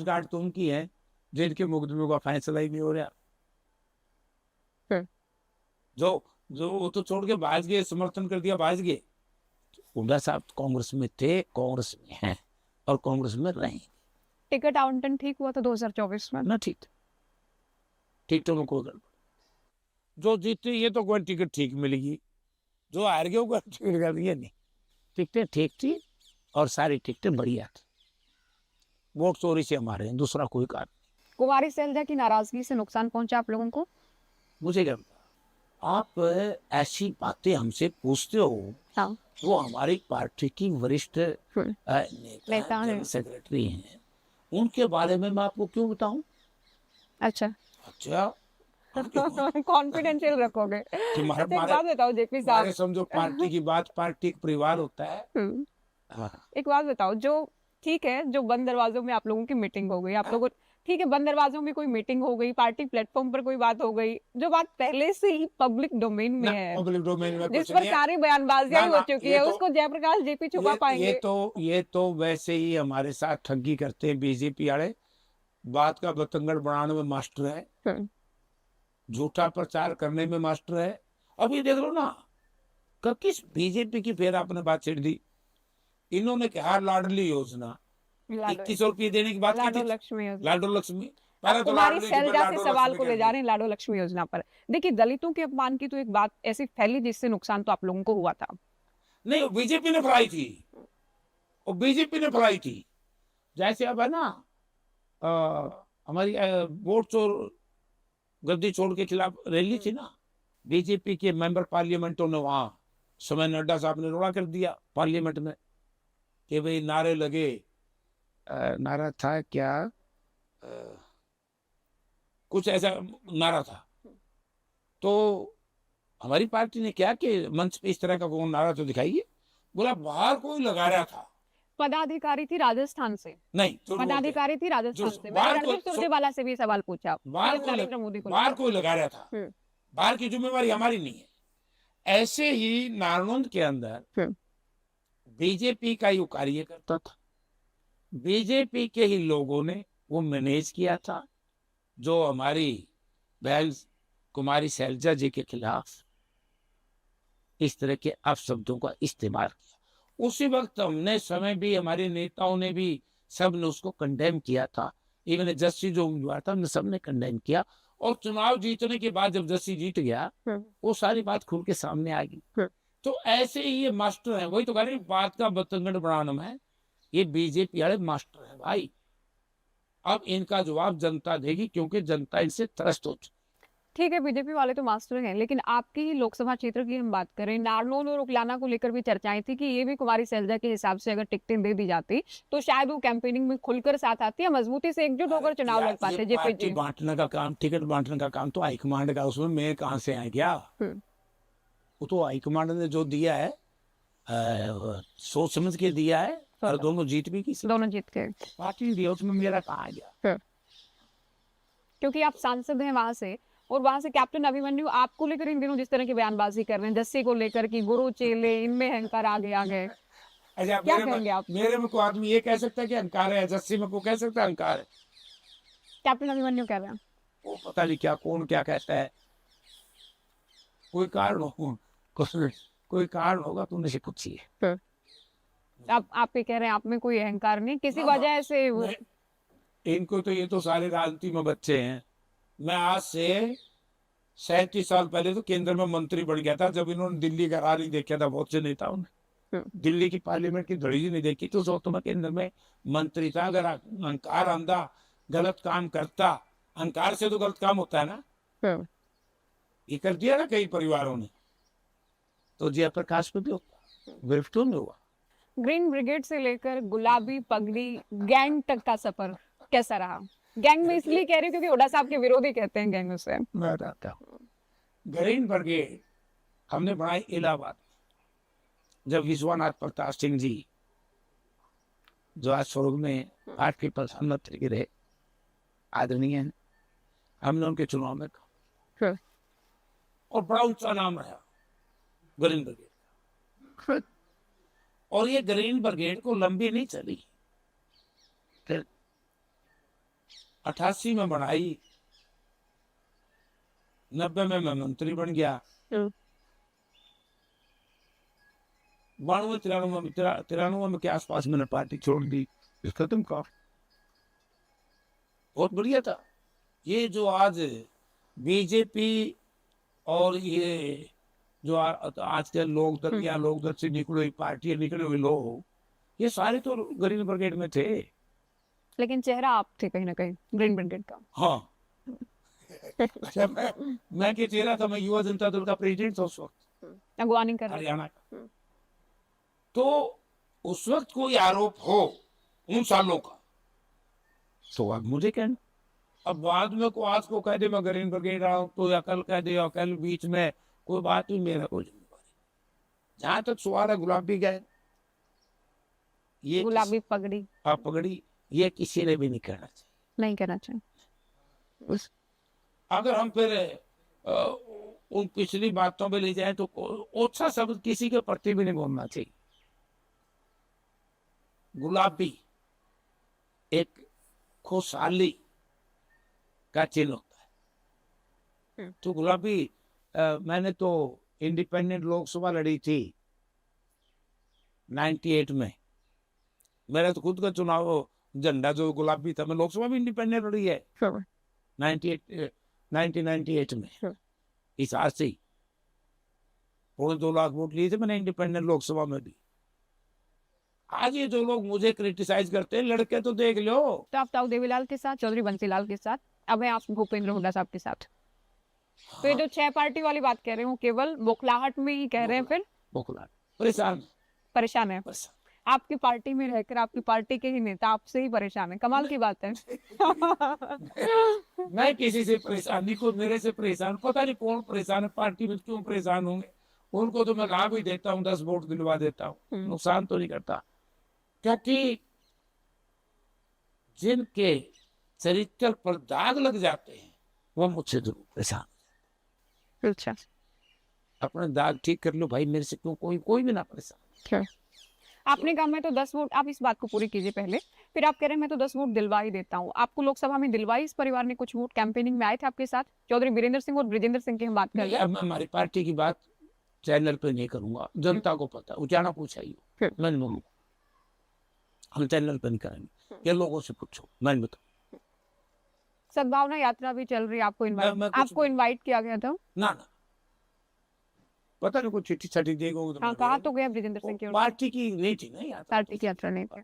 Guard तो उनकी है जिनके मुकदमे का फैसला ही नहीं हो रहा। जो जो वो तो छोड़ के भाज गए, समर्थन कर दिया, भाज गए। हुड्डा साहब कांग्रेस में थे, कांग्रेस में हैं और कांग्रेस में रहे। टिकट आवंटन ठीक हुआ था 2024 में ना ठीक ठीक तो उनको जो जीते ये तो कोई टिकट ठीक मिलेगी, जो हार गया वो टिकट कर दिया नहीं। टिकटें ठीक थी और सारी टिकटें बढ़िया थी। वोट चोरी से हमारे हैं, दूसरा कोई कारण। कुमारी सैलजा की नाराजगी से नुकसान पहुंचा आप लोगों को? मुझे क्या पता? आप ऐसी बातें हमसे पूछते हो। हाँ। वो हमारी पार्टी की वरिष्ठ नेता नेता है। जनरल सेक्रेटरी हैं, उनके बारे में मैं आपको क्यों बताऊं? अच्छा। अच्छा कॉन्फिडेंशियल रखोगे? तुम्हारे अच्छा, एक बात बताओ जेपी साहब। समझो पार्टी की बात, पार्टी का परिवार होता है। हाँ। एक बात बताओ, जो ठीक है, जो बंद दरवाजों में आप लोगों की मीटिंग हो गई, आप लोगों, ठीक है, बंद दरवाजों में कोई मीटिंग हो गई, पार्टी प्लेटफॉर्म पर कोई बात हो गई, जो बात पहले से ही पब्लिक डोमेन में है, पब्लिक डोमेन में जिस कुछ पर नहीं है। सारी बयानबाजियां ही हो चुकी है, तो, उसको जयप्रकाश जेपी छुपा पाएंगे? ये तो वैसे ही हमारे साथ ठगी करते हैं बीजेपी वाले। बात का बतंगड़ बनाने में मास्टर है, झूठा प्रचार करने में मास्टर है। अभी देख लो ना, किस बीजेपी की फिर आपने बात छेड़ दी। इन्होंने कहा लाडली योजना 2100 रुपये देने की बात की लाडो थी। लक्ष्मी योजना। लाडो लक्ष्मी, आप पहले तो कुमारी लाडली थी, फिर सैलजा से लाडो सवाल लक्ष्मी को कर ले जा दी। रहे हैं देखिए लक्ष्मी योजना पर। देखिए, दलितों के अपमान की तो एक बात ऐसी फैली जिससे नुकसान तो आप लोगों को हुआ था। नहीं, बीजेपी ने फैलाई थी, वो बीजेपी ने फैलाई थी। जैसे अब है ना, हमारी वोट चोर, गद्दी चोर के खिलाफ रैली थी ना, बीजेपी के मेंबर पार्लियामेंटों ने वहां, समय नड्डा साहब ने रोड़ा कर दिया पार्लियामेंट में कि भाई नारे लगे। नारा था क्या, अ, कुछ ऐसा नारा था। तो हमारी पार्टी ने क्या कि मंच पे इस तरह का कौन नारा तो दिखाइए। बोला बाहर कोई लगा रहा था। पदाधिकारी थी राजस्थान से। नहीं, जो पदाधिकारी थी जो राजस्थान से। मैंने बाहर रणदीप सुरजेवाला से भी सवाल पूछा, बाहर पीएम नरेंद्र मोदी को बाहर लेकर। कोई लगा रहा था। बाहर की जिम्मेवारी हमारी नहीं है। ऐसे ही नारनौंद के अंदर बीजेपी का ही कार्यकर्ता था, बीजेपी के ही लोगों ने वो मैनेज किया था, जो हमारी बहन कुमारी सैलजा जी के खिलाफ इस तरह के अपशब्दों का इस्तेमाल किया। उसी वक्त हमने समय भी, हमारे नेताओं ने भी, सब ने उसको कंडेम किया था। इवन जस्सी जो हुआ था हमने सबने कंडेम किया। और चुनाव जीतने के बाद जब जस्सी जीत गया, वो सारी बात खुल के सामने आ गई। तो ऐसे ही ये मास्टर है, वही तो कह रहे बात का बतंगड़ बनाना में ये बीजेपी वाले मास्टर है भाई। अब इनका जवाब जनता देगी, क्योंकि जनता इनसे त्रस्त हो चुकी। ठीक है, बीजेपी वाले तो मास्टर हैं, लेकिन आपकी ही लोकसभा क्षेत्र की हम बात करें, नारनौल और उकलाना को लेकर भी चर्चाएं थी कि ये भी कुमारी सैलजा के हिसाब से अगर टिकटें दे दी जाती तो शायद वो कैंपेनिंग में खुलकर साथ आती है, मजबूती से एकजुट होकर चुनाव लड़ पाते जेपी बांटने का काम, टिकट बांटने का काम तो हाईकमांड का, उसमें मैं कहां से आए क्या? वो तो हाईकमांड ने जो दिया है सोच समझ के दिया है, और दोनों जीत भी की, दोनों जीत के पार्टी दिया, उसमें मेरा कहा गया? क्योंकि आप सांसद हैं वहां से, और वहां से कैप्टन अभिमन्यु आपको लेकर इन दिनों जिस तरह की बयानबाजी कर रहे हैं, जस्सी को लेकर कि गुरु चेले इनमें अहंकार आगे आ गए, अच्छा, क्या कहेंगे आप? मेरे में कोई आदमी ये कह सकता है कि अहंकार है, जस्सी में को कह सकता है अहंकार है? कैप्टन अभिमन्यु कह रहे हैं। वो पता नहीं क्या, कौन क्या कहता है। कोई कारण हो, कोई कारण होगा, तुमने से पूछिए। आप ये कह रहे हैं आप में कोई अहंकार नहीं किसी वजह से? इनको तो, ये तो सारे राजनीति में बच्चे हैं। मैं आज से 37 साल पहले तो केंद्र में मंत्री बन गया था, जब इन्होंने दिल्ली का राज नहीं देखा था, बहुत से नेताओं ने दिल्ली की पार्लियामेंट की धड़ी नहीं देखी, तो उस वक्त मैं केंद्र में मंत्री था। अगर अहंकार अंधा गलत काम करता, अहंकार से तो गलत काम होता है ना, ये कर दिया ना कई परिवारों ने, तो जयप्रकाश में भी होता, गिरफ्तार में हुआ। ग्रीन ब्रिगेड से लेकर गुलाबी पगड़ी गैंग तक का सफर कैसा रहा? गैंग में इसलिए कह रही हूँ क्योंकि हुड्डा साहब के विरोधी कहते हैं गैंग उसे। मैं बताता हूँ। ग्रीन ब्रिगेड हमने बनाई इलाहाबाद, जब विश्वनाथ प्रताप सिंह जी, जो आज स्वर्ग में भारतीय प्रधानमंत्री के रहे, आदरणीय हैं, हमने उनके चुनाव में और बड़ा ऊंचा नाम रहा ग्रीन ब्रिगेड। और ये ग्रीन ब्रिगेड को लंबी नहीं चली, फिर 88 में बढ़ाई, 90 में मैं मंत्री बन गया, 92 में के आसपास मैंने पार्टी छोड़ दी, खत्म कर। बहुत बढ़िया था। ये जो आज बीजेपी और ये जो आज के लोकदल या लोकदल से निकले हुई पार्टियां, निकले हुए लोग, ये सारे तो ग्रीन ब्रिगेड में थे। लेकिन चेहरा आप थे कहीं ना कहीं ग्रीन ब्रिगेड का। हाँ। अच्छा, मैं के चेहरा था, मैं युवा जनता दल का प्रेसिडेंट था उस वक्त, अगवानी कर रहे हरियाणा का। तो उस वक्त कोई आरोप हो उन सालों का, तो अब मुझे कहना, अब बाद में को आज को कह दे मैं ग्रीन ब्रिगेड रहा हूं, तो या कल कह दे या कल बीच में कोई बात नहीं, मेरा कोई जिम्मेवारी। जहां तक सवाल है गुलाबी गए, ये गुलाबी पगड़ी, पगड़ी, ये किसी ने भी नहीं कहना चाहिए, नहीं कहना चाहिए। अगर हम फिर उन पिछली बातों पे ले जाए तो ओछा शब्द किसी के प्रति भी नहीं बोलना चाहिए। गुलाबी एक खुशहाली का चिन्ह होता है। तो गुलाबी मैंने तो इंडिपेंडेंट लोकसभा लड़ी थी 98 में, मेरा तो खुद का चुनाव झंडा जो गुलाबी था। मैं लोकसभा भी इंडिपेंडेंट लड़ी है 1998 में, इस आज से 2.5 लाख वोट लिए थे मैंने इंडिपेंडेंट लोकसभा में भी। आज ये जो लोग मुझे क्रिटिसाइज करते हैं, लड़के तो देख लो। तो आप ताऊ देवीलाल के साथ, चौधरी बंसीलाल के साथ, अब है आप भूपेंद्र हुड्डा साहब के साथ। तो ये जो 6 पार्टी वाली बात कह रहे हो, केवल बौखलाहट में ही कह रहे हैं, फिर बौखलाहट, परेशान है। आपकी पार्टी में रहकर आपकी पार्टी के ही नेता आपसे ही परेशान है, कमाल की बात है। मैं किसी से परेशान नहीं, कोई मेरे से परेशान, पता नहीं कौन परेशान है, पार्टी में क्यों परेशान होंगे। उनको तो मैं ला भी देता हूँ, 10 वोट दिलवा देता हूँ, नुकसान तो नहीं करता। क्योंकि जिनके चरित्र पर दाग लग जाते हैं वो मुझसे जरूर परेशान। अच्छा, अपने दाग ठीक कर लो भाई, मेरे से क्यों कोई भी ना परेशान। आपने कहा मैं तो 10 वोट, आप इस बात को पूरी कीजिए पहले, फिर आप कह रहे हैं मैं तो 10 वोट दिलवा ही देता हूँ। आपको लोकसभा में दिलवाई इस परिवार ने कुछ वोट? कैंपेनिंग में आए थे आपके साथ चौधरी वीरेंद्र सिंह और ब्रिजेंद्र सिंह की हम बात कर रहे हैं। अब मैं हमारी पार्टी की बात चैनल पे नहीं करूंगा, जनता को पता, उजाना पूछाइए, मैं नहीं बोलूंगा, हम चैनल पे नहीं करेंगे, ये लोगों से पूछो, मैं नहीं बताऊं। सद्भावना यात्रा भी चल रही है, आपको इनवाइट किया गया था? ना पता नहीं, कुछ चिट्ठी छठी देगा। हाँ, कहा तो गया ब्रिजेंद्र सिंह की पार्टी की नहीं थी ना यात्रा, पार्टी की यात्रा नहीं थी,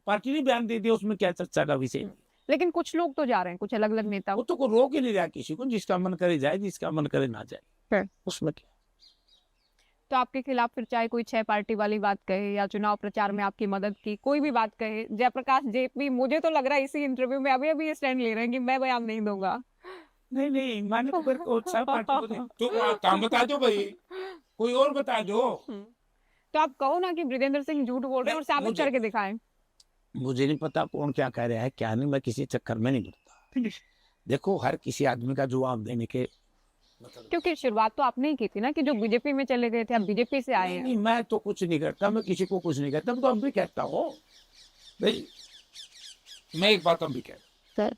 पार्टी ने बयान दे दिया, उसमें क्या चर्चा का विषय। लेकिन कुछ लोग तो जा रहे हैं, कुछ अलग अलग नेता। वो तो कोई रोक ही नहीं रहा किसी को, जिसका मन करे जाए, जिसका मन करे ना जाए, उसमें क्या। तो आपके खिलाफ फिर चाहे कोई 6 पार्टी वाली बात कहे या चुनाव प्रचार में आपकी मदद की कोई भी बात कहे, जयप्रकाश जेपी मुझे तो लग रहा है इसी इंटरव्यू में अभी ये स्टैंड ले रहे हैं कि मैं बयान नहीं दूंगा। नहीं मैंने तो फिर पार्टी को तो काम बता दो भाई, कोई और बता दो। तो आप कहो ना कि ब्रिजेंद्र सिंह झूठ बोल रहे हैं और साबित करके दिखाएं। मुझे नहीं पता कौन क्या कह रहा है क्या नहीं, मैं किसी चक्कर में नहीं पड़ता। देखो, हर किसी आदमी का जवाब देने के, क्योंकि शुरुआत तो आपने ही की थी ना कि जो बीजेपी में चले गए थे, अब बीजेपी से आए हैं। नहीं, मैं तो कुछ नहीं करता, मैं किसी को कुछ नहीं कहता, तो हम भी कहता हूँ भाई। मैं एक बात हम भी कहता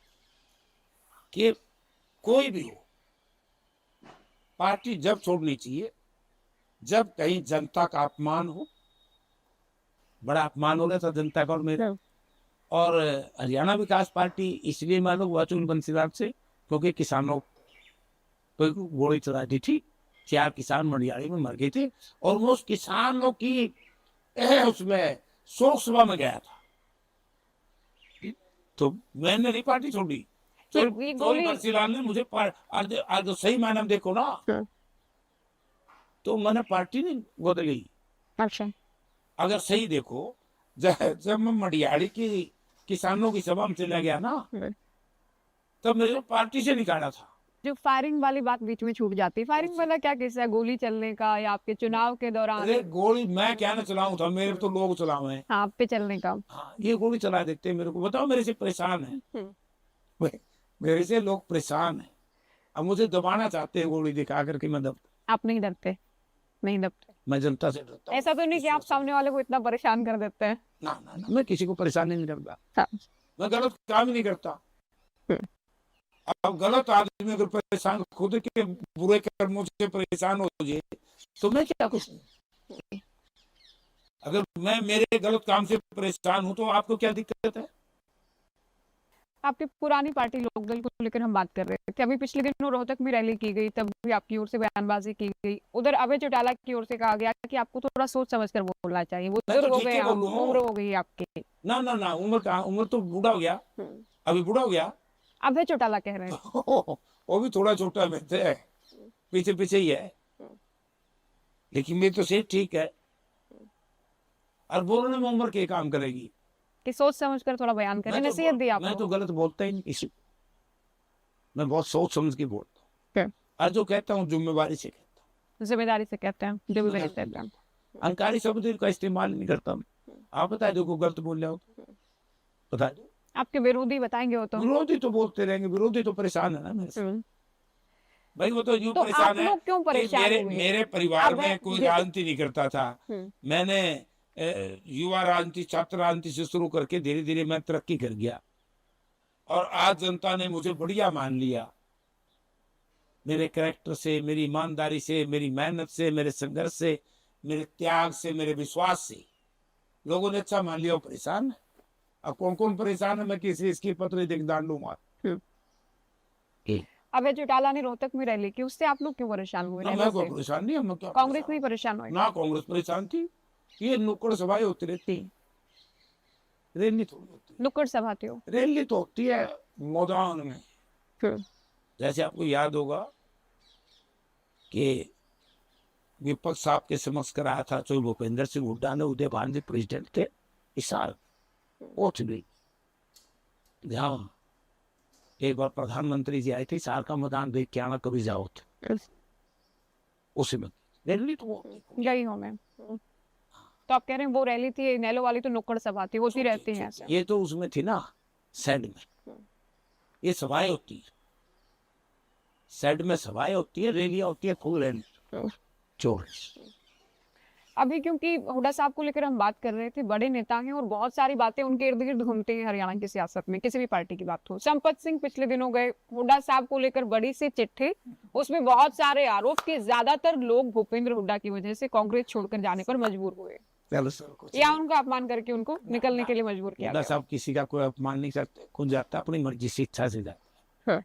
कि कोई भी हो, पार्टी जब छोड़नी चाहिए जब कहीं जनता का अपमान हो, बड़ा अपमान हो रहा था जनता का और मेरा। और हरियाणा विकास पार्टी इसलिए मालूम हुआ चौधरी बंसीलाल से, क्योंकि किसानों पर गोली चला दी थी, 4 किसान मंडियाली में मर गए थे, और वो उस किसानों की उसमें शोक सभा में गया था, तो मैंने नहीं पार्टी छोड़ी। चौधरी बंसीलाल ने मुझे सही मायने में देखो ना, तो मैंने पार्टी नहीं बदली। अच्छा, अगर सही देखो, जब मैं मंडियाली की किसानों की सभा में चला गया ना, तब मेरे पार्टी से निकाला था। जो फायरिंग वाली बात बीच में छूट जाती है, फायरिंग वाला क्या किस्सा है? गोली चलने का या आपके चुनाव के दौरान? अरे गोली मैं क्या ना चलाऊं था, मेरे तो लोग चलाओ हैं। हाँ, आप पे चलने का। हाँ, ये गोली चला देते हैं मेरे को, बताओ मेरे से परेशान है, मेरे से लोग परेशान है, अब मुझे दबाना चाहते हैं गोली दिखा करके। मैं आप नहीं डरते? नहीं डरते? मैं जनता से डरता हूं। ऐसा तो नहीं कि आप सामने वाले को इतना परेशान कर देते हैं? ना, मैं किसी को परेशान नहीं करता, मैं गलत काम ही नहीं करता। अब गलत आदमी अगर परेशान खुद के बुरे कर्मों से परेशान हो जाए तो मैं क्या करूं? अगर मैं मेरे गलत काम से परेशान हूं तो आपको क्या दिक्कत है? आपकी पुरानी पार्टी लोकदल को लेकर हम बात कर रहे थे। अभी पिछले दिनों रोहतक में रैली की गई, तब भी आपकी ओर से बयानबाजी की गई। उधर अभय चौटाला की ओर से कहा गया कि आपको थोड़ा सोच समझ कर बोलना चाहिए, वो मैं तो बुजुर्ग हो ठीक गए, ही आप, बोलूं। उम्र हो गई आपकी। ना ना ना, उम्र कहाँ, उम्र तो बूढ़ा हो गया, अभी बूढ़ा हो गया। अभय चौटाला कह रहे हैं। वो भी थोड़ा छोटा मिलते है, पीछे पीछे ही है, लेकिन मैं तो से ठीक है। और बोलने में उम्र के काम करेगी कि सोच समझ कर थोड़ा बयान करें, नसीहत दी मैं आपको। तो गलत बोलता ही नहीं किसी, मैं बहुत सोच समझ के बोलता हूँ। और जो कहता हूँ जिम्मेवारी से कहता हूँ, जिम्मेदारी से कहते हैं, जिम्मेदारी से कहते हैं। अहंकारी शब्द का इस्तेमाल नहीं करता मैं। आप बता दो को गलत बोल रहे हो तो बता दो। आपके विरोधी बताएंगे वो तो। विरोधी तो बोलते रहेंगे, विरोधी तो परेशान है ना मेरे से। भाई वो तो यूं तो परेशान आप है लोग क्यों कि परेशान हुए? मेरे परिवार अब में कोई राजनीति नहीं करता था। मैंने युवा राजनीति, छात्र राजनीति से शुरू करके धीरे धीरे मैं तरक्की कर गया, और आज जनता ने मुझे बढ़िया मान लिया। मेरे कैरेक्टर से, मेरी ईमानदारी से, मेरी मेहनत से, मेरे संघर्ष से, मेरे त्याग से, मेरे विश्वास से लोगों ने अच्छा मान लिया। और परेशान है, अब कौन कौन परेशान है मैं किसी इसकी पत्र देख डाल लूंगा। अभय चौटाला ने रोहतक में रैली की, उससे आप लोग क्यों परेशान हुए? मैं कोई परेशान नहीं, हम क्या कांग्रेस नहीं परेशान हुई? ना कांग्रेस परेशान थी। ये नुक्कड़ सभाएं होती रहती, रैली थोड़ी होती। नुक्कड़ सभा थी वो। रैली तो होती है मैदान में। जैसे आपको याद होगा कि विपक्ष आपके समक्ष कराया था, तो भूपेंद्र सिंह हुड्डा ने, उदय भान जी प्रेसिडेंट थे, इस साल पहुंच गई। जहाँ एक बार प्रधानमंत्री जी आए थे, साल का मैदान देख के आना, कभी जाओ थे उसी में रैली तो गई हूँ मैं। तो आप कह रहे हैं वो रैली थी, नेलो वाली तो नुक्कड़ सभा थी, होती रहती है। ये तो उसमें थी ना सैड में, ये सभाएं होती है, सैड में सभाएं होती है, रैलियां होती है, फुल रैली चोर। अभी क्योंकि हुड्डा साहब को लेकर हम बात कर रहे थे, बड़े नेता हैं और बहुत सारी बातें उनके इर्द गिर्द घूमती हैं हरियाणा की सियासत में, किसी भी पार्टी की बात हो। संपत सिंह पिछले दिनों गए, हुड्डा साहब को लेकर बड़ी सी चिट्ठी, उसमें बहुत सारे आरोप कि ज्यादातर लोग भूपेंद्र हुड्डा की वजह से कांग्रेस छोड़कर जाने पर मजबूर हुए, या उनका अपमान करके उनको निकलने के लिए मजबूर किया। हुड्डा साहब किसी का कोई अपमान नहीं करते, खुद जाता अपनी मर्जी से, इच्छा से जाता।